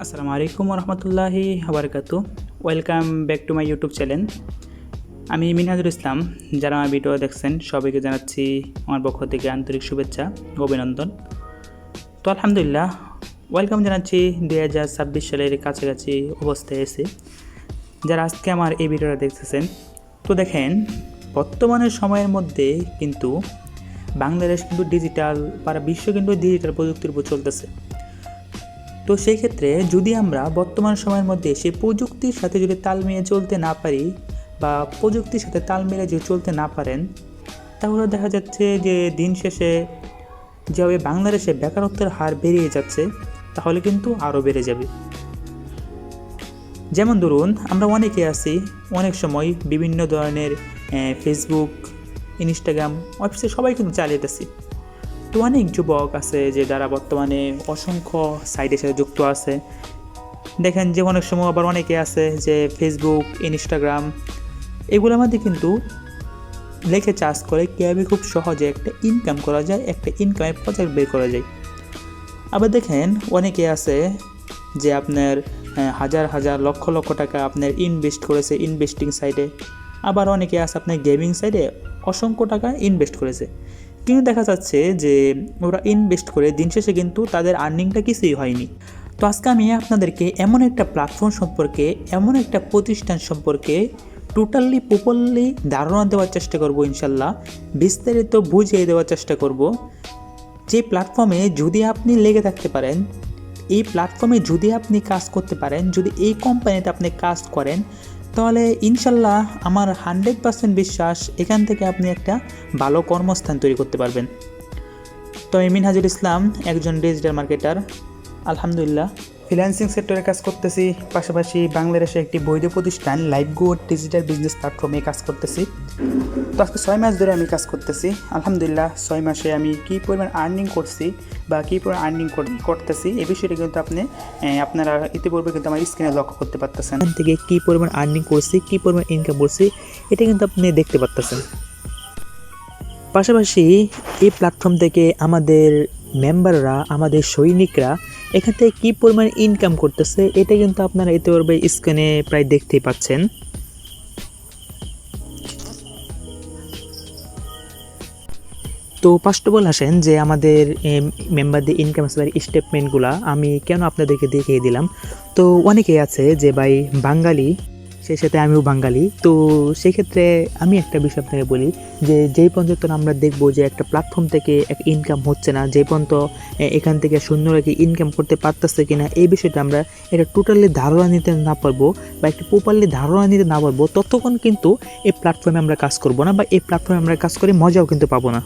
আসসালামু আলাইকুম রহমতুল্লাহি ওয়াবারাকাতু। Welcome back to my YouTube channel. আমি মিনহাজুল ইসলাম। যারা আমার ভিডিও দেখছেন সবাইকে জানাচ্ছি আমার পক্ষ থেকে আন্তরিক শুভেচ্ছা ও অভিনন্দন। তো আলহামদুলিল্লাহ ওয়েলকাম জানাচ্ছি 2026 সালের কাছাকাছি অবস্থায় এসে যারা আজকে আমার এই ভিডিওটা দেখতেছেন। তো দেখেন, বর্তমানের সময়ের মধ্যে কিন্তু বাংলাদেশ কিন্তু ডিজিটাল, সারা বিশ্ব কিন্তু ডিজিটাল প্রযুক্তির উপর চলতেছে। তো সেই ক্ষেত্রে যদি আমরা বর্তমান সময়ের মধ্যে সেই প্রযুক্তির সাথে যদি তাল মিলিয়ে চলতে না পারি বা প্রযুক্তির সাথে তাল মিলিয়ে যদি চলতে না পারেন, তাহলে দেখা যাচ্ছে যে দিন শেষে যেভাবে বাংলাদেশে বেকারত্বের হার বেরিয়ে যাচ্ছে তাহলে কিন্তু আরও বেড়ে যাবে। যেমন ধরুন, আমরা অনেকে আছি অনেক সময় বিভিন্ন ধরনের ফেসবুক, ইনস্টাগ্রাম, অফিসে সবাই কিন্তু চালিয়েতেছি। তো অনেক যুবক আছে যে যারা বর্তমানে অসংখ্য সাইটের সাথে যুক্ত আছে। দেখেন যে অনেক সময় আবার অনেকে আছে যে ফেসবুক, ইনস্টাগ্রাম এগুলোর মধ্যে কিন্তু লেখে চার্জ করে কীভাবে খুব সহজে একটা ইনকাম করা যায়, একটা ইনকামের প্রজেক্ট বের করা যায়। আবার দেখেন অনেকে আছে যে আপনার হাজার হাজার লক্ষ লক্ষ টাকা আপনার ইনভেস্ট করেছে ইনভেস্টিং সাইটে। আবার অনেকে আছে আপনার গেমিং সাইটে অসংখ্য টাকা ইনভেস্ট করেছে, কিন্তু দেখা যাচ্ছে যে ওরা ইনভেস্ট করে দিন শেষে কিন্তু তাদের আর্নিংটা কিছুই হয়নি। তো আজকে আমি আপনাদেরকে এমন একটা প্ল্যাটফর্ম সম্পর্কে, এমন একটা প্রতিষ্ঠান সম্পর্কে প্রপারলি ধারণা দেওয়ার চেষ্টা করব, ইনশাল্লাহ বিস্তারিত বুঝিয়ে দেওয়ার চেষ্টা করব। যে প্ল্যাটফর্মে যদি আপনি লেগে থাকতে পারেন, এই প্ল্যাটফর্মে যদি আপনি কাজ করতে পারেন, যদি এই কোম্পানিতে আপনি কাজ করেন, তাহলে ইনশাল্লাহ আমার 100% বিশ্বাস এখান থেকে আপনি একটা ভালো কর্মস্থান তৈরি করতে পারবেন। তো আমি মিনহাজুল ইসলাম, একজন ডিজিটাল মার্কেটার। আলহামদুলিল্লাহ ফ্রিল্যান্সিং সেক্টরে কাজ করতেছি, পাশাপাশি বাংলাদেশে একটি বৈধ প্রতিষ্ঠান লাইভগুড ডিজিটাল বিজনেস প্ল্যাটফর্মে কাজ করতেছি। তো আজকে 6 মাস ধরে আমি কাজ করতেছি। আলহামদুলিল্লাহ 6 মাসে আমি কী পরিমাণ আর্নিং করছি বা কী পরিমাণ আর্নিং করতেছি এই বিষয়টি কিন্তু আপনারা ইতিপূর্বে কিন্তু আমার স্ক্রিনে লক্ষ্য করতে পারতেছেন। এখান থেকে কী পরিমাণ আর্নিং করছি, কী পরিমাণ ইনকাম করছি, এটা কিন্তু আপনি দেখতে পারতেছেন। পাশাপাশি এই প্ল্যাটফর্ম থেকে আমাদের মেম্বাররা, আমাদের সৈনিকরা এখান থেকে কী পরিমাণ ইনকাম করতেছে এটা কিন্তু আপনারা ইতিপূর্বে স্ক্রিনে প্রায় দেখতেই পাচ্ছেন। তো ফার্স্ট অফ অল আসেন যে আমাদের মেম্বারদের ইনকাম স্টেটমেন্টগুলো আমি কেন আপনাদেরকে দেখিয়ে দিলাম। তো অনেকেই আছে যে ভাই বাঙালি, সেই সাথে আমিও বাঙালি। তো সেক্ষেত্রে আমি একটা বিষয় আপনাকে বলি যে যেই পর্যন্ত আমরা দেখব যে একটা প্ল্যাটফর্ম থেকে এক ইনকাম হচ্ছে না, যে পর্যন্ত এখান থেকে সুন্দরভাবে ইনকাম করতে পারতেছে কিনা এই বিষয়টা আমরা এটা টোটালি ধারণা নিতে না পারবো বা একটু প্রপারলি ধারণা নিতে না পারবো, ততক্ষণ কিন্তু এই প্ল্যাটফর্মে আমরা কাজ করব না বা এই প্ল্যাটফর্মে আমরা কাজ করে মজাও কিন্তু পাবো না।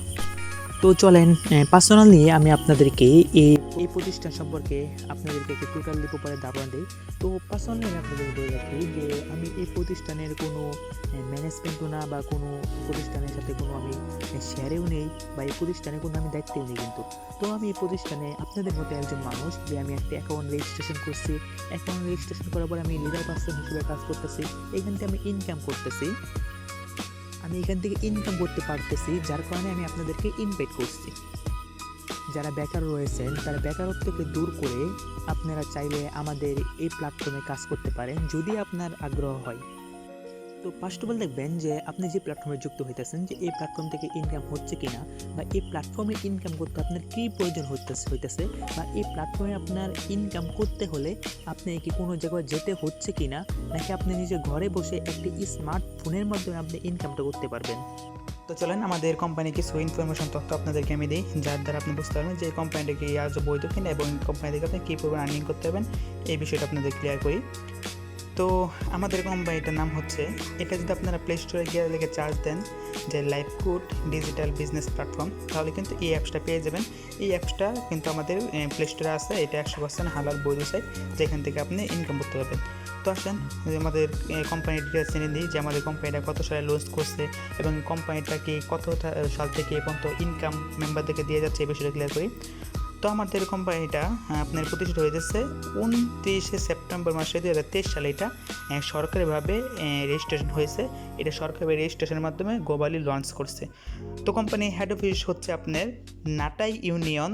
তো চলেন পার্সোনালি আমি আপনাদেরকে এই প্রতিষ্ঠান সম্পর্কে আপনাদেরকে একটু টোটালি প্রপারে ধারণা দিই। তো পার্সোনালি আমি আপনাদেরকে বলে রাখি যে আমি এই প্রতিষ্ঠানের কোনো ম্যানেজমেন্টও না বা কোনো প্রতিষ্ঠানের সাথে কোনো আমি শেয়ারেও নেই বা এই প্রতিষ্ঠানে কোনো আমি দায়িত্বেও নেই। কিন্তু তো আমি এই প্রতিষ্ঠানে আপনাদের মতো একজন মানুষ যে আমি একটা অ্যাকাউন্ট রেজিস্ট্রেশন করছি, অ্যাকাউন্ট রেজিস্ট্রেশন করার পর আমি লিডার পার্সন হিসেবে কাজ করতেছি, এখান থেকে আমি ইনকাম করতেছি, আমি এখান থেকে ইনকাম করতে পারতেছি, যার কারণে আমি আপনাদেরকে ইনভাইট করছি। যারা বেকার রয়েছেন তারা বেকারত্বকে দূর করে আপনারা চাইলে আমাদের এই প্ল্যাটফর্মে কাজ করতে পারেন যদি আপনার আগ্রহ হয়। তো ফার্স্ট অফ অল দেখবেন যে আপনি যে প্ল্যাটফর্মে যুক্ত হইতেছেন যে এই প্ল্যাটফর্ম থেকে ইনকাম হচ্ছে কিনা বা এই প্ল্যাটফর্মে ইনকাম করতে আপনার কী প্রয়োজন হইতেছে বা এই প্ল্যাটফর্মে আপনার ইনকাম করতে হলে আপনি কি কোনো জায়গায় যেতে হচ্ছে কিনা, নাকি আপনি নিজে ঘরে বসে একটি স্মার্টফোনের মাধ্যমে আপনি ইনকামটা করতে পারবেন। তো চলেন আমাদের কোম্পানি কিছু ইনফরমেশন তথ্য আপনাদেরকে আমি দিই, যার দ্বারা আপনি বুঝতে পারবেন যে কোম্পানিটা কি আজ বৈধ কিনা এবং কোম্পানি থেকে আপনি কী পরিমাণ আর্নিং করতে পারবেন এই বিষয়টা আপনাদের ক্লিয়ার করি। তো আমাদের কোম্পানিটার নাম হচ্ছে, এটা যদি আপনারা প্লে স্টোরে গিয়ে লিখে চার্জ দেন যে লাইভগুড ডিজিটাল বিজনেস প্ল্যাটফর্ম, তাহলে কিন্তু এই অ্যাপসটা পেয়ে যাবেন। এই অ্যাপসটা কিন্তু আমাদের প্লে স্টোরে আছে, এটা 100% হালাল বৈধ সাইট যেখান থেকে আপনি ইনকাম করতে পারবেন। তো আসেন আমাদের কোম্পানির ডিটেলস জেনে দিই যে আমাদের কোম্পানিটা কত সালে লঞ্চ করছে এবং কোম্পানিটাকে কত সাল থেকে এ পর্যন্ত ইনকাম মেম্বারদেরকে দিয়ে যাচ্ছে এই বিষয়টা ক্লিয়ার করি। তো আমাদের কোম্পানিটা আপনার প্রতিষ্ঠিত হয়ে যাচ্ছে 29 সেপ্টেম্বর মাসে 2023 সালে। এটা সরকারিভাবে রেজিস্ট্রেশন হয়েছে, এটা সরকারি রেজিস্ট্রেশনের মাধ্যমে গ্লোবালি লঞ্চ করছে। তো কোম্পানির হেড অফিস হচ্ছে আপনার নাটাই ইউনিয়ন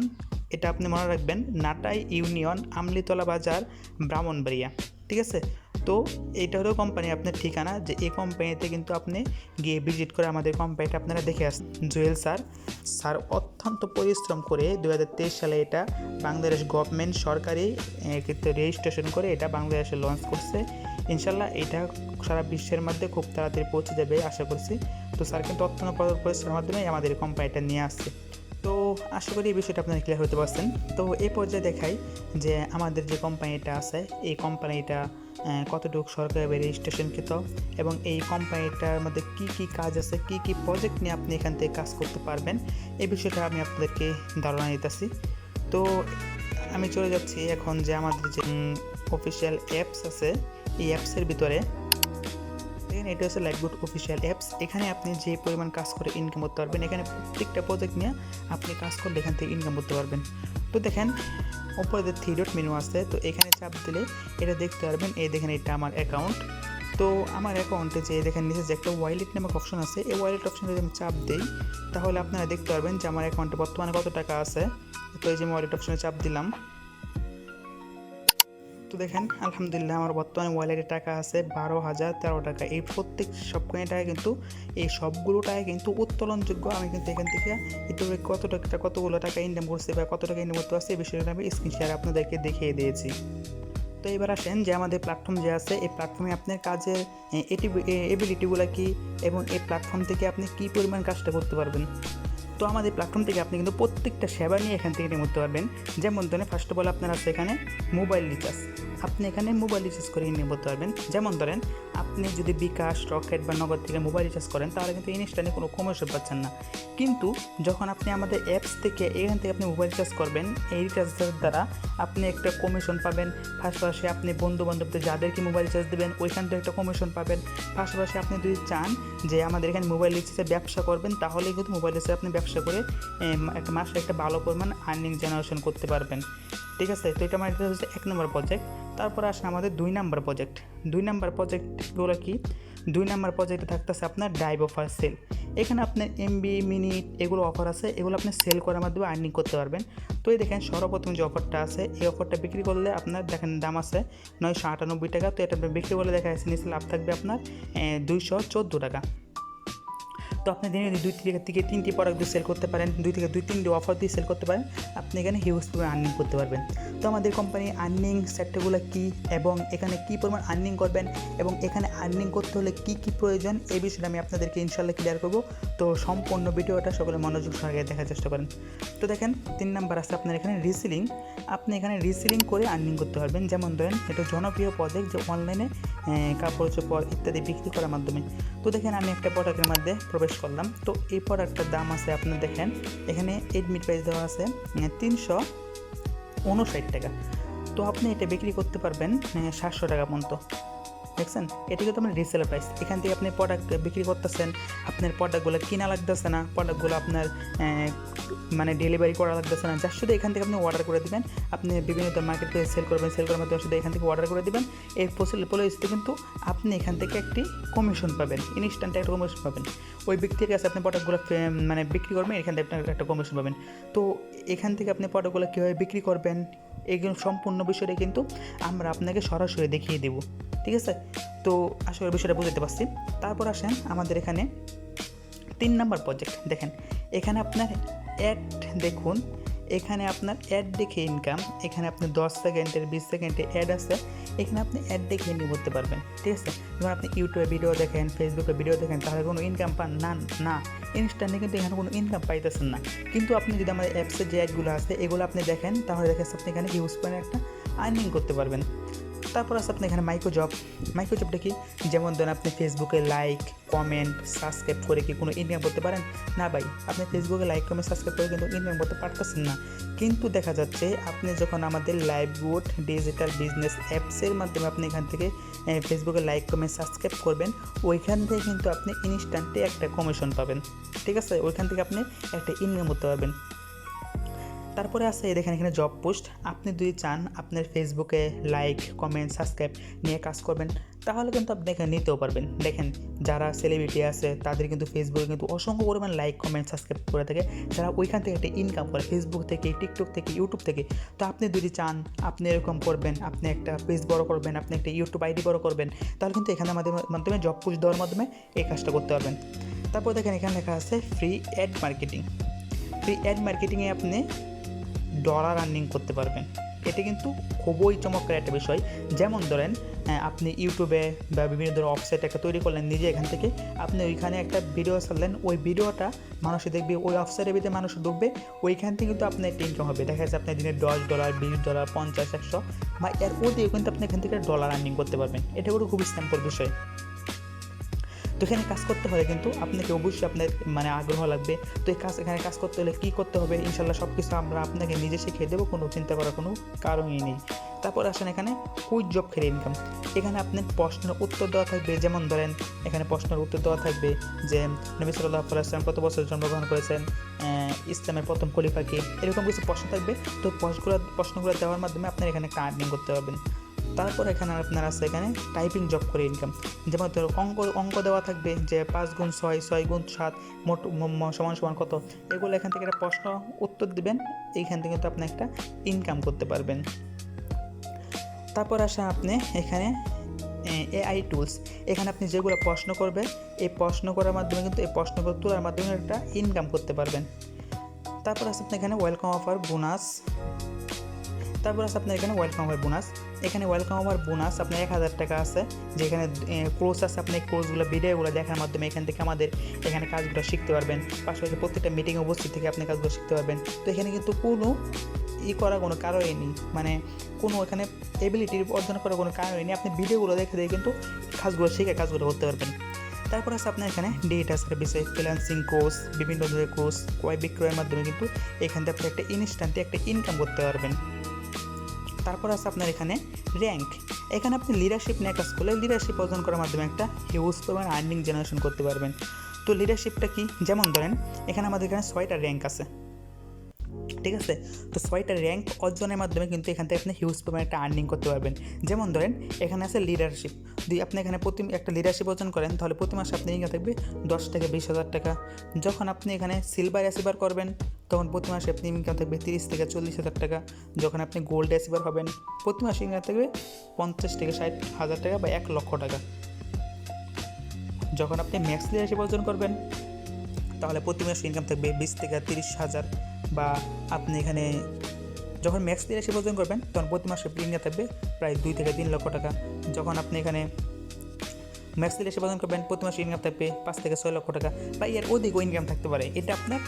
এটা আপনি মনে রাখবেন, নাটাই ইউনিয়ন, আমলিতলা বাজার, ব্রাহ্মণবাড়িয়া। ঠিক আছে, তো এইটা হলো কোম্পানি আপনার ঠিকানা, যে এই কোম্পানিতে কিন্তু আপনি গিয়ে ভিজিট করে আমাদের কোম্পানিটা আপনারা দেখে আসেন। জুয়েল স্যার অত্যন্ত পরিশ্রম করে 2023 সালে এটা বাংলাদেশ গভর্নমেন্ট সরকারি ক্ষেত্রে রেজিস্ট্রেশন করে এটা বাংলাদেশে লঞ্চ করছে। ইনশাল্লাহ এটা সারা বিশ্বের মধ্যে খুব তাড়াতাড়ি পৌঁছে যাবে আশা করছি। তো স্যার কিন্তু অত্যন্ত পরিশ্রমের মাধ্যমে আমাদের কোম্পানিটা নিয়ে আসছে। তো আশা করি এই বিষয়টা আপনারা ক্লিয়ার হতে পারছেন। তো এই পর্যায়ে দেখাই যে আমাদের যে কোম্পানিটা আছে এই কোম্পানিটা কতটুকু সরকারি রেজিস্ট্রেশনকৃত এবং এই কোম্পানিটার মধ্যে কি কি কাজ আছে, কি কি প্রজেক্ট নিয়ে আপনি এখান থেকে কাজ করতে পারবেন, এই বিষয়টা আমি আপনাদেরকে ধারণা দিতেছি। তো আমি চলে যাচ্ছি এখন যে আমাদের যে অফিসিয়াল অ্যাপস আছে এই অ্যাপসের ভিতরে। দেখেন এটা হচ্ছে লাইফগুড অফিসিয়াল অ্যাপস। এখানে আপনি যে পরিমাণ কাজ করে ইনকাম করতে পারবেন, এখানে প্রত্যেকটা প্রজেক্ট নিয়ে আপনি কাজ করলে এখান থেকে ইনকাম করতে পারবেন। তো দেখেন উপরে যে 3 ডট মেনু আছে, তো এখানে চাপ দিলে এটা দেখতে পারবেন। এই দেখেন এটা আমার অ্যাকাউন্ট। তো আমার অ্যাকাউন্টে যে দেখেন নিচে যে একটা ওয়ালেট নামক অপশন আছে, এই ওয়ালেট অপশনে যদি আমি চাপ দিই তাহলে আপনারা দেখতে পারবেন যে আমার অ্যাকাউন্টে বর্তমানে কত টাকা আছে। তো এই যে ওয়ালেট অপশনে চাপ দিলাম, তো দেখেন আলহামদুলিল্লাহ আমার বর্তমানে ওয়ালেটে টাকা আছে 12,013 টাকা। এই প্রত্যেক সবকটি টাকা কিন্তু এই সবগুলো টাকা কিন্তু উত্তোলনযোগ্য। আমি কিন্তু এখান থেকে ইউটিউবে কতগুলো টাকা ইনকাম করছি বা কত টাকা ইনকাম করতে পারছি এই বিষয়টা আমি স্ক্রিন শেয়ার আপনাদেরকে দেখিয়ে দিয়েছি। তো এবার আসেন যে আমাদের প্ল্যাটফর্ম যে আছে এই প্ল্যাটফর্মে আপনার কাজের এবিলিটিগুলো কী এবং এই প্ল্যাটফর্ম থেকে আপনি কী পরিমাণ কাজটা করতে পারবেন। তো আমাদের প্ল্যাটফর্ম থেকে আপনি কিন্তু প্রত্যেকটা সেবা নিয়ে এখান থেকে নিতে পারবেন। যেমন ধরেন ফার্স্ট অফ অল আপনার আছে এখানে মোবাইল রিচার্জ, আপনি এখানে মোবাইল রিচার্জ করে ইনকাম করতে পারবেন। যেমন ধরেন আপনি যদি বিকাশ, রকেট বা নগদ থেকে মোবাইল রিচার্জ করেন তাহলে কিন্তু ইনস্ট্যান্টলি কোনো কমিশন পাচ্ছেন না। কিন্তু যখন আপনি আমাদের অ্যাপস থেকে এখান থেকে আপনি মোবাইল রিচার্জ করবেন, এই রিচার্জের দ্বারা আপনি একটা কমিশন পাবেন। পাশাপাশি আপনি বন্ধু বান্ধবদের যাদেরকে মোবাইল রিচার্জ দেবেন ওইখান থেকে একটা কমিশন পাবেন। পাশাপাশি আপনি যদি চান যে আমাদের এখানে মোবাইল রিচার্জের ব্যবসা করবেন তাহলে কিন্তু মোবাইল রিচার্জ আপনি ব্যবসা করে একটা মাসে একটা ভালো পরিমাণ আর্নিং জেনারেশন করতে পারবেন। ঠিক আছে, তো এটা আমার হচ্ছে 1 নম্বর প্রজেক্ট। তারপরে আসেন আমাদের 2 নম্বর প্রজেক্ট। 2 নম্বর প্রজেক্টগুলো কি? 2 নম্বর প্রজেক্টে থাকতেছে আপনার ড্রাইভ অফার সেল। এখানে আপনার এমবি মিনিট এগুলো অফার আছে, এগুলো আপনি সেল করার মাধ্যমে আর্নিং করতে পারবেন। তো এই দেখেন সর্বপ্রথম যে অফারটা আছে এই অফারটা বিক্রি করলে আপনার দেখেন দাম আছে 998 টাকা। তো এটা বিক্রি করলে দেখা যাচ্ছে নিচে লাভ থাকবে আপনার 214 টাকা। তো আপনি দিনে 2 থেকে 3টি প্রোডাক্ট দিয়ে সেল করতে পারেন, 2 থেকে 3টি অফার দিয়ে সেল করতে পারেন, আপনি এখানে হিউজ পরিমাণ আর্নিং করতে পারবেন। তো আমাদের কোম্পানির আর্নিং সেক্টরগুলো কী এবং এখানে কী পরিমাণ আর্নিং করবেন এবং এখানে আর্নিং করতে হলে কী কী প্রয়োজন এই বিষয়টা আমি আপনাদেরকে ইনশাল্লাহ ক্লিয়ার করব। তো সম্পূর্ণ ভিডিওটা সকলে মনোযোগ সহকারে দেখার চেষ্টা করেন। তো দেখেন 3 নাম্বার আছে আপনার এখানে রিসেলিং। আপনি এখানে রিসেলিং করে আর্নিং করতে পারবেন। যেমন ধরেন এটা জনপ্রিয় প্রজেক্ট যে অনলাইনে কাপড় চোপড় ইত্যাদি বিক্রি করার মাধ্যমে। তো দেখেন আমি একটা প্রোডাক্টের মধ্যে প্রবেশ করলাম। তো এই প্রোডাক্টটার দাম আছে আপনার দেখেন এখানে এডমিট প্রাইস দেওয়া আছে 359 টাকা। তো আপনি এটা বিক্রি করতে পারবেন 700 টাকা পর্যন্ত। দেখছেন এটা কিন্তু আপনার রিসেলার প্রাইস। এখান থেকে আপনি প্রোডাক্ট বিক্রি করতেছেন, আপনার প্রোডাক্টগুলো কিনা লাগতেছে না, প্রোডাক্টগুলো আপনার মানে ডেলিভারি করা লাগতেছে না, যার শুধু এখান থেকে আপনি অর্ডার করে দেবেন। আপনি বিভিন্ন মার্কেট প্লেসে সেল করবেন, সেল করার মাধ্যমে শুধু এখান থেকে অর্ডার করে দেবেন। এই পলিসিতে কিন্তু আপনি এখান থেকে একটি কমিশন পাবেন, ইনস্ট্যান্ট একটা কমিশন পাবেন। ওই ব্যক্তির কাছে আপনি প্রোডাক্টগুলো মানে বিক্রি করবেন, এখান থেকে আপনার একটা কমিশন পাবেন। তো এখান থেকে আপনি প্রোডাক্টগুলো কীভাবে বিক্রি করবেন এই সম্পূর্ণ বিষয়টা কিন্তু আমরা আপনাকে সরাসরি দেখিয়ে দেবো। ঠিক আছে, তো আসলে বিষয়টা বুঝতে পারছি। তারপর আসেন আমাদের এখানে 3 নাম্বার প্রজেক্ট। দেখেন এখানে আপনার অ্যাড দেখুন, এখানে আপনার অ্যাড দেখে ইনকাম। এখানে আপনি 10 সেকেন্ডের 20 সেকেন্ডের অ্যাড আছে, এখানে আপনি অ্যাড দেখে ইনকাম করতে পারবেন। ঠিক আছে, যখন আপনি ইউটিউবে ভিডিও দেখেন, ফেসবুকে ভিডিও দেখেন তাহলে কোনো ইনকাম পান না, ইনস্ট্যান্টলি কিন্তু এখানে কোনো ইনকাম পাইতেছেন না। কিন্তু আপনি যদি আমাদের অ্যাপসের যে অ্যাডগুলো আছে এগুলো আপনি দেখেন তাহলে দেখেন আপনি এখানে হিউজ পরিমাণে একটা আর্নিং করতে পারবেন। তারপর আছে আপনি এখানে মাইক্রোজবটা কি? যেমন ধরেন আপনি ফেসবুকে লাইক কমেন্ট সাবস্ক্রাইব করে কি কোনো ইনকাম করতে পারেন? না ভাই, আপনি ফেসবুকে লাইক কমেন্ট সাবস্ক্রাইব করে কিন্তু ইনকাম করতে পারতেছেন না। কিন্তু দেখা যাচ্ছে আপনি যখন আমাদের লাইভগুড ডিজিটাল বিজনেস অ্যাপসের মাধ্যমে আপনি এখান থেকে ফেসবুকে লাইক কমেন্ট সাবস্ক্রাইব করবেন, ওইখান থেকে কিন্তু আপনি ইনস্ট্যান্টলি একটা কমিশন পাবেন। ঠিক আছে, ওইখান থেকে আপনি একটা ইনকাম করতে পারবেন। তারপরে আছে দেখেন এখানে জব পোস্ট। আপনি যদি চান আপনার ফেসবুকে লাইক কমেন্ট সাবস্ক্রাইব নিয়ে কাজ করবেন, তাহলে কিন্তু আপনি এখানে নিতেও পারবেন। দেখেন যারা সেলিব্রিটি আছে তাদের কিন্তু ফেসবুকে কিন্তু অসংখ্য পরিমাণ লাইক কমেন্ট সাবস্ক্রাইব করে থাকে, যারা ওইখান থেকে একটা ইনকাম করে ফেসবুক থেকে, টিকটক থেকে, ইউটিউব থেকে। তো আপনি যদি চান আপনি এরকম করবেন, আপনি একটা পেজ বড় করবেন, আপনি একটা ইউটিউব আইডি বড় করবেন, তাহলে কিন্তু এখানে মাধ্যমে জব পোস্ট দেওয়ার মাধ্যমে এই কাজটা করতে পারবেন। তারপর দেখেন এখানে লেখা আছে free ad marketing. Free ad মার্কেটিংয়ে আপনি ডলার আর্নিং করতে পারবেন। এটা কিন্তু খুবই চমৎকার একটা বিষয়। যেমন ধরেন আপনি ইউটিউবে বা বিভিন্ন ধরনের ওয়েবসাইট একটা তৈরি করলেন নিজে, এখান থেকে আপনি ওইখানে একটা ভিডিও ছাড়লেন, ওই ভিডিওটা মানুষে দেখবে, ওই ওয়েবসাইটের ভিতরে মানুষ ঢুকবে, ওইখান থেকে কিন্তু আপনার একটা ইনকাম হবে। দেখা যাচ্ছে আপনি দিনে $10 $20 $50 100 বা এর অধিক কিন্তু আপনি এখান থেকে ডলার আর্নিং করতে পারবেন। এটা কিন্তু খুবই সিম্পল বিষয়। তো এখানে কাজ করতে হলে কিন্তু আপনাকে অবশ্যই আপনার আগ্রহ লাগবে। তো এখানে কাজ করতে হলে কী করতে হবে, ইনশাল্লাহ সব কিছু আমরা আপনাকে নিজে শিখিয়ে দেবো, কোনো চিন্তা করার কোনো কারণই নেই। তারপর আসেন এখানে কুইক জব খেলে ইনকাম। এখানে আপনার প্রশ্নের উত্তর দেওয়া থাকবে। যেমন ধরেন এখানে প্রশ্নের উত্তর দেওয়া থাকবে যে নবী সাল্লাল্লাহু আলাইহি ওয়াসাল্লাম কত বছর জন্মগ্রহণ করেছেন, ইসলামের প্রথম খলিফা কে, এরকম কিছু প্রশ্ন থাকবে। তো প্রশ্নগুলো দেওয়ার মাধ্যমে আপনার এখানে একটা আর্নিং করতে পারবেন। তারপর এখানে আপনার আছে এখানে টাইপিং জব করে ইনকাম। যেমন ধরো অঙ্ক দেওয়া থাকবে যে 5 গুণ 6 6 গুণ 7 মোট সমান কত, এগুলো এখান থেকে একটা প্রশ্ন উত্তর দিবেন, এইখান থেকে কিন্তু আপনি একটা ইনকাম করতে পারবেন। তারপর আসা আপনি এখানে AI টুলস। এখানে আপনি যেগুলো প্রশ্ন করবে, এই প্রশ্ন করার মাধ্যমে কিন্তু এই প্রশ্নগুলো তোলার মাধ্যমে একটা ইনকাম করতে পারবেন। তারপর আছে আপনি এখানে ওয়েলকাম অফার বোনাস। এখানে ওয়েলকাম অফার বোনাস আপনার 1000 টাকা আছে, যেখানে কোর্স আছে। আপনি কোর্সগুলো ভিডিওগুলো দেখার মাধ্যমে এখান থেকে আমাদের এখানে কাজগুলো শিখতে পারবেন। পাশাপাশি প্রত্যেকটা মিটিংয়ে উপস্থিত থেকে আপনি কাজগুলো শিখতে পারবেন। তো এখানে কিন্তু কোনো করার কোনো কারণই নেই, কোনো এখানে এবিলিটি অর্জন করার কোনো কারণই নেই। আপনি ভিডিওগুলো দেখে কিন্তু কাজগুলো শিখে কাজগুলো করতে পারবেন। তারপর আছে আপনার এখানে ডেটা সার্ভিসে ফ্রিল্যান্সিং কোর্স, বিভিন্ন ধরনের কোর্স ক্রয় বিক্রয়ের মাধ্যমে কিন্তু এখান থেকে আপনি একটা ইনস্ট্যান্টে একটা ইনকাম করতে পারবেন। তারপর আছে আপনার এখানে র্যাঙ্ক। এখানে আপনি লিডারশিপ নিয়ে কাজ করলে লিডারশিপ অর্জন করার মাধ্যমে একটা হিউজ পরিমাণ আর্নিং জেনারেশন করতে পারবেন। তো লিডারশিপটা কি, যেমন ধরেন এখানে আমাদের এখানে 6টা র্যাঙ্ক আছে, ঠিক আছে। তো 6টা র্যাঙ্ক অর্জনের মাধ্যমে কিন্তু এখান থেকে আপনি হিউজ পরিমাণে একটা আর্নিং করতে পারবেন। যেমন ধরেন এখানে আছে লিডারশিপ। যদি আপনি এখানে একটা লিডারশিপ অর্জন করেন, তাহলে প্রতি মাসে আপনি ইনকাম থাকবে 10 থেকে 20,000 টাকা। যখন আপনি এখানে সিলভার অ্যাচিভার করবেন, তখন প্রতি মাসে আপনি ইনকাম থাকবে 30 থেকে 40,000 টাকা। যখন আপনি গোল্ড অ্যাচিভার হবেন, প্রতি মাসে ইনকাম থাকবে 50 থেকে 60,000 টাকা বা 1 লক্ষ টাকা। যখন আপনি ম্যাক্স লিডারশিপ অর্জন করবেন, তাহলে প্রতি মাসে ইনকাম থাকবে 20 থেকে 30,000, বা আপনি এখানে যখন ম্যাক্স লিডারশিপ অর্জন করবেন, তখন প্রতি মাসে ইনকাম থাকবে প্রায় 2 থেকে 3 লক্ষ টাকা। যখন আপনি এখানে ম্যাক্স লিডারশিপ অর্জন করবেন, প্রতি মাসে ইনকাম থাকবে 5 থেকে 6 লক্ষ টাকা বা এর অধিকও ইনকাম থাকতে পারে। এটা আপনার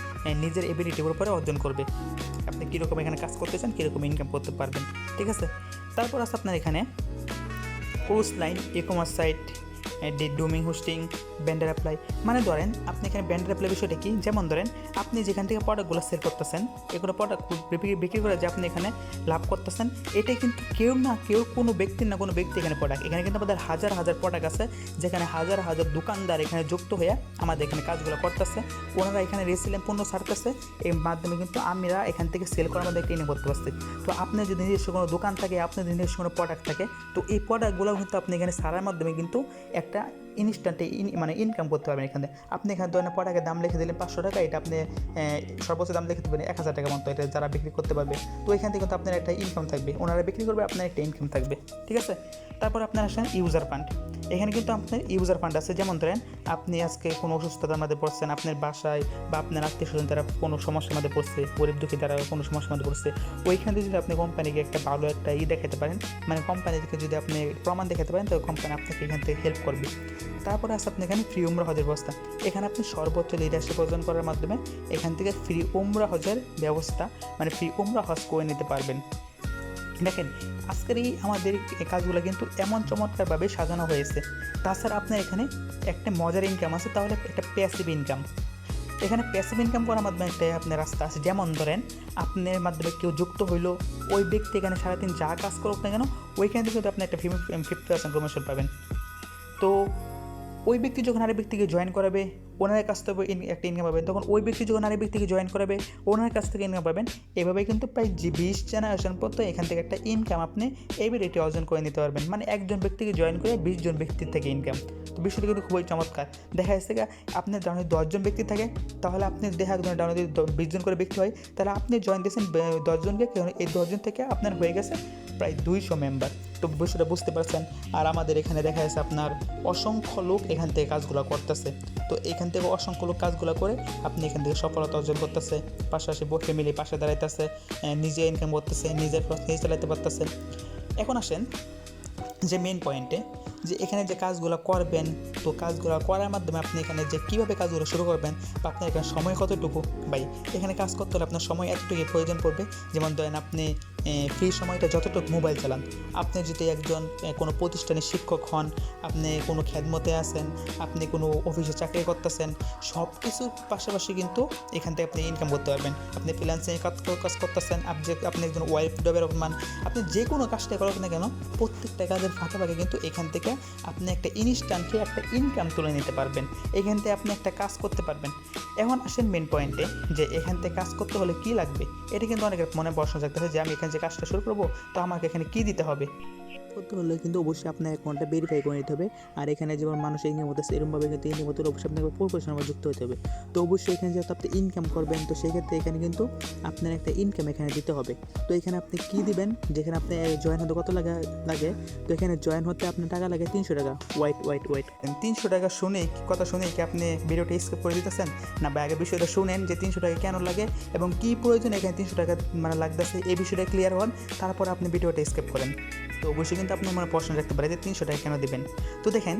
নিজের এবিলিটির উপরে অর্জন করবে, আপনি কীরকম এখানে কাজ করতে চান, কীরকম ইনকাম করতে পারবেন, ঠিক আছে। তারপর আছে আপনার এখানে cruise line, ecommerce site, domain hosting, vendor apply. ধরেন আপনি এখানে ভেন্ডর অ্যাপ্লাই বিষয়টা কি, যেমন ধরেন আপনি যেখান থেকে প্রোডাক্টগুলো সেল করতেছেন, এগুলো প্রোডাক্ট বিক্রি করে যে আপনি এখানে লাভ করতেছেন, এটাই কিন্তু কোনো ব্যক্তি এখানে প্রোডাক্ট। এখানে কিন্তু আমাদের হাজার হাজার প্রোডাক্ট আছে, যেখানে হাজার হাজার দোকানদার এখানে যুক্ত হয়ে আমাদের এখানে কাজগুলো করতেছে। ওনারা এখানে রেসিলেন পণ্য ছাড়তেছে, এর মাধ্যমে কিন্তু আমরা এখান থেকে সেল করার মধ্যে একটা ইনকাম করতে পারছি। তো আপনার যদি নিজস্ব কোনো দোকান থাকে, আপনার যদি নিজস্ব কোনো প্রোডাক্ট থাকে, তো এই প্রোডাক্টগুলো কিন্তু আপনি এখানে ছাড়ার মাধ্যমে কিন্তু একটা ইনস্ট্যান্টে ইনকাম করতে পারবেন। এখানে আপনি এখানে ধরেন প্রোডাক্টের দাম লিখে দিলেন 500 টাকা, এটা আপনি সর্বোচ্চ দাম লিখে দেবেন 1000 টাকা মতো, এটা যারা বিক্রি করতে পারবে। তো এখান থেকে কিন্তু আপনার একটা ইনকাম থাকবে, ওনারা বিক্রি করবে, আপনার একটা ইনকাম থাকবে, ঠিক আছে। তারপর আপনার আসেন ইউজার ফান্ড। এখানে কিন্তু আপনার ইউজার ফান্ড আছে। যেমন ধরেন আপনি আজকে কোনো অসুস্থতার মধ্যে পড়ছেন, আপনার বাসায় বা আপনার আত্মীয় স্বজন তারা কোনো সমস্যার মধ্যে পড়ছে, গরিব দুঃখী তারা কোনো সমস্যার মধ্যে পড়ছে, ওইখান থেকে যদি আপনি কোম্পানিকে একটা ভালো একটা দেখাতে পারেন, কোম্পানি থেকে যদি আপনি প্রমাণ দেখাতে পারেন, তো কোম্পানি আপনাকে এখান থেকে হেল্প করবে। তারপরে আছে আপনি এখানে ফ্রি উমরা হজের ব্যবস্থা। এখানে আপনি সর্বোচ্চ লিডারশিপ অর্জন করার মাধ্যমে এখান থেকে ফ্রি উমরা হজের ব্যবস্থা, ফ্রি উমরা হজ করে নিতে পারবেন। দেখেন আজকের আমাদের এই কাজগুলো কিন্তু এমন চমৎকারভাবে সাজানো হয়েছে। তাছাড়া আপনার এখানে একটা মজার ইনকাম আছে, তাহলে একটা প্যাসিভ ইনকাম। এখানে প্যাসিভ ইনকাম করার মাধ্যমে একটা আপনার রাস্তা আছে। যেমন ধরেন আপনার মাধ্যমে কেউ যুক্ত হইলো, ওই ব্যক্তি এখানে সারাদিন যা কাজ করুক না কেন, ওইখান থেকে কিন্তু আপনি একটা 50% কমিশন পাবেন। তো ওই ব্যক্তি যখন আরেক ব্যক্তিকে জয়েন করাবে, ওনার কাছ থেকে একটা ইনকাম পাবেন, তখন ওই ব্যক্তি যখন আরেক ব্যক্তিকে জয়েন করাবে ওনার কাছ থেকে ইনকাম পাবেন। এভাবে কিন্তু প্রায় 20 জেনারেশন পর্যন্ত এখান থেকে একটা ইনকাম আপনি এবিলিটি অর্জন করে নিতে পারবেন, মানে একজন ব্যক্তিকে জয়েন করে 20 জন ব্যক্তির থেকে ইনকাম। তো বিষয়টা কিন্তু খুবই চমৎকার। দেখা যাচ্ছে আপনার ডাউনে 10 জন ব্যক্তি থাকে, তাহলে আপনি দেখা ডাউনে যদি 20 জন করে ব্যক্তি হয়, তাহলে আপনি জয়েন দিয়েছেন 10 জনকে, এই 10 জন থেকে আপনার হয়ে গেছে প্রায় 200 মেম্বার। তো বিষয়টা বুঝতে পারছেন। আর আমাদের এখানে দেখা যাচ্ছে আপনার অসংখ্য লোক এখান থেকে কাজগুলো করতেছে। তো এখান থেকে অসংখ্য লোক কাজগুলো করে আপনি এখান থেকে সফলতা অর্জন করতেছে, পাশাপাশি ফ্যামিলি পাশে দাঁড়াইতেছে, নিজে ইনকাম করতেছে, নিজের খরচ নিজে চালাতে পারতেছে। এখন আসেন যে মেন পয়েন্টে, যে এখানে যে কাজগুলো করবেন, তো কাজগুলো করার মাধ্যমে আপনি এখানে যে কীভাবে কাজগুলো শুরু করবেন বা আপনার এখানে সময় কতটুকু। ভাই এখানে কাজ করতে হলে আপনার সময় এতটুকু প্রয়োজন পড়বে। যেমন ধরেন আপনি ফ্রি সময়টা যতটুকু মোবাইল চালান, আপনি যদি একজন কোনো প্রতিষ্ঠানের শিক্ষক হন, আপনি কোনো খেদমতে আছেন, আপনি কোনো অফিসে চাকরি করতেছেন, সব কিছুর পাশাপাশি কিন্তু এখান থেকে আপনি ইনকাম করতে পারবেন। আপনি ফ্রিল্যান্সিংয়ে কাজ করতেছেন, আপনি একজন ওয়েব ডেভেলপমেন্ট, আপনি যে কোনো কাজটা করেন না কেন, প্রত্যেকটা কাজের ফাঁকে কিন্তু এখান থেকে আপনি একটা ইনস্ট্যান্টলি একটা ইনকাম তুলে নিতে পারবেন। এখান থেকে আপনি একটা কাজ করতে পারবেন। এখন আসেন মেন পয়েন্টে, যে এখান থেকে কাজ করতে হলে কী লাগবে। এটা কিন্তু অনেকের মনে প্রশ্ন জাগতেছে যে আমি এখানে যে কাজটা শুরু করবো, তো আমাকে এখানে কী দিতে হবে। করতে হলে কিন্তু অবশ্যই আপনার অ্যাকাউন্টটা ভেরিফাই করে নিতে হবে। আর এখানে যেমন মানুষ ইনকাম করতেছে এরকমভাবে কিন্তু ইনকাম করতে হলে অবশ্যই আপনাকে প্রফেশনের মধ্যে যুক্ত হতে হবে। তো অবশ্যই এখানে যেহেতু আপনি ইনকাম করবেন, তো সেক্ষেত্রে এখানে কিন্তু আপনার একটা ইনকাম এখানে দিতে হবে। তো এখানে আপনি কী দিবেন, যেখানে আপনি জয়েন হতে কত লাগে, তো এখানে জয়েন হতে আপনার টাকা লাগে 300 টাকা। ওয়েট 300 টাকা শুনে কথা শুনে কি আপনি ভিডিওটা স্কিপ করে দিতেছেন না? বা আগে বিষয়টা শুনেন যে 300 টাকা কেন লাগে এবং কী প্রয়োজন এখানে 300 টাকা মানে লাগতেছে, এই বিষয়টা ক্লিয়ার হন, তারপর আপনি ভিডিওটা স্কিপ করেন। তো অবশ্যই কিন্তু আপনি আমার প্রশ্ন রাখতে পারেন যে 300 টাকা কেন দেবেন। তো দেখেন,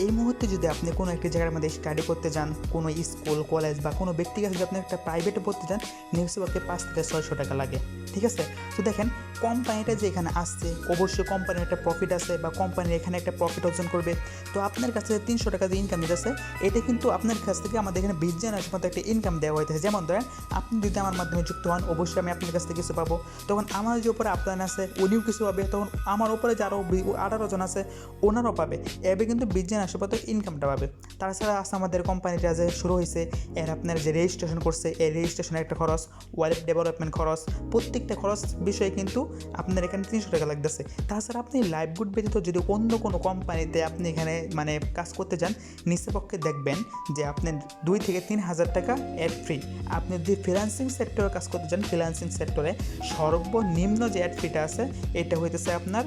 এই মুহূর্তে যদি আপনি কোনো একটা জায়গার মধ্যে স্টাডি করতে যান, কোনো স্কুল কলেজ বা কোনো ব্যক্তিগত যদি আপনি একটা প্রাইভেটে পড়তে যান, নিউজপেপারকে 5 থেকে 600 টাকা লাগে, ঠিক আছে? তো দেখেন কোম্পানিটা যে এখানে আসছে, অবশ্যই কোম্পানির একটা প্রফিট আছে বা কোম্পানির এখানে একটা প্রফিট অর্জন করবে। তো আপনার কাছে 300 টাকা যে ইনকাম দিতেছে, এটা কিন্তু আপনার কাছ থেকে আমাদের এখানে 20 জনের মতো একটা ইনকাম দেওয়া হইতেছে। যেমন ধরেন আপনি যদি আমার মাধ্যমে যুক্ত হন, অবশ্যই আমি আপনার কাছ থেকে কিছু পাবো। তখন আমার যে উপরে আপনার আছে উনিও কিছু পাবে, তখন আমার উপরে যে আরও 18 জন আছে ওনারাও পাবে। এভাবে কিন্তু 20 জন আশেপাশে ইনকামটা পাবে। তাছাড়া আছে আমাদের কোম্পানিটা যে শুরু হয়েছে, এর আপনার যে রেজিস্ট্রেশন করছে, এই রেজিস্ট্রেশনের একটা খরচ, ওয়েব ডেভেলপমেন্ট খরচ, প্রত্যেকটা খরচ বিষয়ে কিন্তু আপনার এখানে 300 টাকা লাগতেছে। তাছাড়া আপনি লাইভগুড ব্যতীত যদি অন্য কোনো কোম্পানিতে আপনি এখানে মানে কাজ করতে যান, নিশ্চয়পক্ষে দেখবেন যে আপনার 2 থেকে 3 হাজার টাকা অ্যাড ফ্রি। আপনি যদি ফ্রিল্যান্সিং সেক্টরে কাজ করতে যান, ফ্রিল্যান্সিং সেক্টরে সর্বনিম্ন যে অ্যাড ফ্রিটা আছে এটা হইতেছে আপনার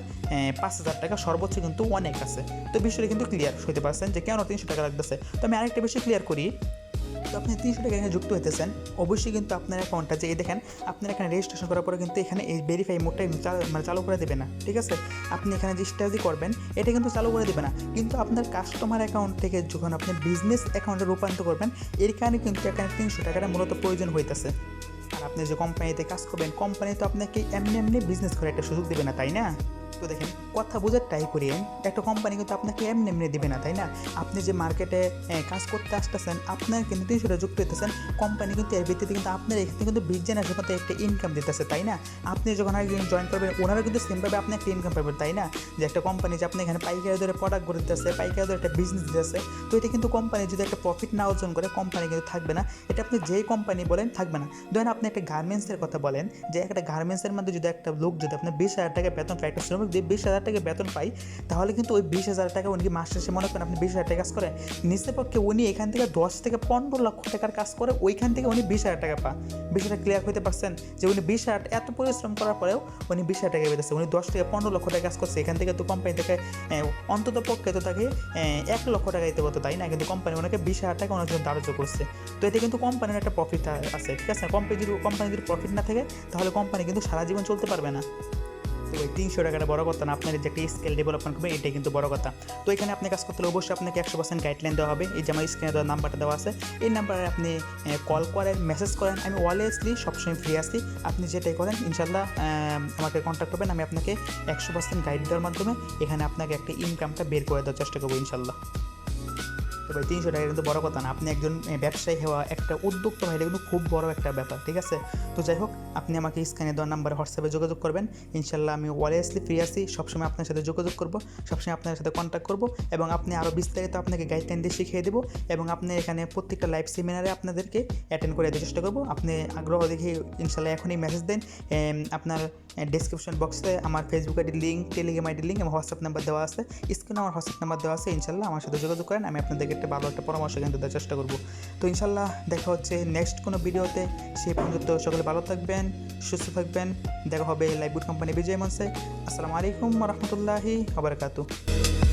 5,000 টাকা, সর্বোচ্চ কিন্তু অনেক আছে। তো বিষয়টা কিন্তু ক্লিয়ার হইতে পারছেন যে কেন 300 টাকা লাগতেছে। তো আমি আরেকটা বিষয় ক্লিয়ার করি। তো আপনি 300 টাকা এখানে যুক্ত হইতেছেন, অবশ্যই কিন্তু আপনার অ্যাকাউন্টটা যে দেখেন আপনার এখানে রেজিস্ট্রেশন করার পরে কিন্তু এখানে এই ভেরিফাই মোডটা চালু করে দেবে না, ঠিক আছে? আপনি এখানে যে স্টাডি করবেন এটা কিন্তু চালু করে দেবে না, কিন্তু আপনার কাস্টমার অ্যাকাউন্ট থেকে যখন আপনি বিজনেস অ্যাকাউন্টে রূপান্তর করবেন, এর কারণে কিন্তু এখানে 300 টাকাটা মূলত প্রয়োজন হইতেছে। আর আপনি যে কোম্পানিতে কাজ করবেন, কোম্পানি তো আপনাকে এমনি বিজনেস করে একটা সুযোগ দেবে না, তাই না? তো দেখেন কথা বোঝার ট্রাই করিয়েন, একটা কোম্পানি কিন্তু আপনাকে এমনি দেবে না, তাই না? আপনি যে মার্কেটে কাজ করতে আসতেছেন, আপনার কিন্তু 300 টাকা যুক্ত হইতেছেন, কোম্পানি কিন্তু এর ভিত্তিতে কিন্তু আপনার এখানে কিন্তু 20 জনের সাথে একটা ইনকাম দিতেছে, তাই না? আপনি যখন আরেকজন জয়েন করবেন, ওনারা কিন্তু সেমভাবে আপনি একটা ইনকাম পাবেন, তাই না? যে একটা কোম্পানি যে আপনি এখানে পাইকারি দরে প্রোডাক্ট করে দিতেছে, পাইকারি দরে একটা বিজনেস দিতেছে, তো এটা কিন্তু কোম্পানি যদি একটা প্রফিট না অর্জন করে, কোম্পানি কিন্তু থাকবে না। এটা আপনি যেই কোম্পানি বলেন থাকবে না। ধরেন আপনি একটা গার্মেন্টসের কথা বলেন, যে একটা গার্মেন্টসের মধ্যে যদি একটা লোক যদি আপনার 20,000 টাকা বেতন পায়, একটা শ্রমিক যদি 20,000 টাকা বেতন পাই, তাহলে কিন্তু ওই 20,000 টাকা উনি মাস শেষে মনে করেন আপনি 20,000 টাকা কাজ করেন, নিচে পক্ষে উনি এখান থেকে 10 থেকে 15 লক্ষ টাকার কাজ করে, ওইখান থেকে উনি 20,000 টাকা পান। বিষয়টা ক্লিয়ার হতে পারছেন যে উনি 20,000 এত পরিশ্রম করার পরেও উনি 20,000 টাকা পেতেছে, উনি 10 থেকে 15 লক্ষ টাকা কাজ করছে, এখান থেকে তো কোম্পানি থেকে অন্তত পক্ষে তো তাকে 1 লক্ষ টাকা দিতে হতো, তাই না? কিন্তু কোম্পানি ওনাকে 20,000 টাকা ওনার জন্য ধার্য করছে। তো এতে কিন্তু কোম্পানির একটা প্রফিট আছে, ঠিক আছে? কোম্পানি যদি প্রফিট না থাকে, তাহলে কোম্পানি কিন্তু সারা জীবন চলতে পারবে না। তো ওই 300 টাকাটা বড় কথা না, আপনার যে একটা স্কেল ডেভেলপমেন্ট করবে এটাই কিন্তু বড় কথা। তো এখানে আপনি কাজ করতে হলে অবশ্যই আপনাকে 100% গাইডলাইন দেওয়া হবে। এই যে আমার স্ক্রিনে দেওয়া নাম্বারটা দেওয়া আছে, এই নাম্বারে আপনি কল করেন, মেসেজ করেন, আমি অলওয়েজলি সবসময় ফ্রি আছি। আপনি যেটাই করেন ইনশাল্লাহ আমাকে কন্ট্যাক্ট করবেন, আমি আপনাকে 100% গাইড দেওয়ার মাধ্যমে এখানে আপনাকে একটা ইনকামটা বের করে দেওয়ার চেষ্টা করবো ইনশাল্লাহ। তো ভাই 300 টাকা কিন্তু বড় কথা না, আপনি একজন ব্যবসায়ী হওয়া, একটা উদ্যোক্তা ভাই, এটা কিন্তু খুব বড় একটা ব্যাপার, ঠিক আছে। তো যাই হোক, আপনি আমাকে স্ক্রিনে দেওয়া নাম্বারে হোয়াটসঅ্যাপে যোগাযোগ করবেন, ইনশাল্লাহ আমি ওয়ালেসলি ফ্রি আছি, সবসময় আপনার সাথে যোগাযোগ করব, সবসময় আপনার সাথে কন্ট্যাক্ট করব, এবং আপনি আরও বিস্তারিত আপনাকে গাইডলাইন দিয়ে শিখিয়ে দেবো, এবং আপনি এখানে প্রত্যেকটা লাইভ সেমিনারে আপনাদেরকে অ্যাটেন্ড করে দেওয়ার চেষ্টা করবো। আপনি আগ্রহ দেখে ইনশাল্লাহ এখনই মেসেজ দেন, আপনার ডেসক্রিপশন বক্সে আমার ফেসবুক আইডির লিঙ্ক, টেলিগ্রাম আইডির লিঙ্ক এবং হোয়াটসঅ্যাপ নাম্বার দেওয়া আছে, স্ক্রিনে আমার হোয়াটসঅ্যাপ নাম্বার দেওয়া আছে, ইনশাল্লাহ আমার সাথে যোগাযোগ করেন, আমি আপনাদেরকে একটা ভালো একটা পরামর্শ কিন্তু দেওয়ার চেষ্টা করবো। তো ইনশাল্লাহ দেখা হচ্ছে নেক্সট কোনো ভিডিওতে, সেই পর্যন্ত সকলে ভালো থাকবেন, সুস্থ থাকবেন, দেখা হবে লাইভগুড কোম্পানি বিজয় মঞ্চে। আসসালামু আলাইকুম ওয়া রাহমাতুল্লাহি ওয়া বারাকাতুহু।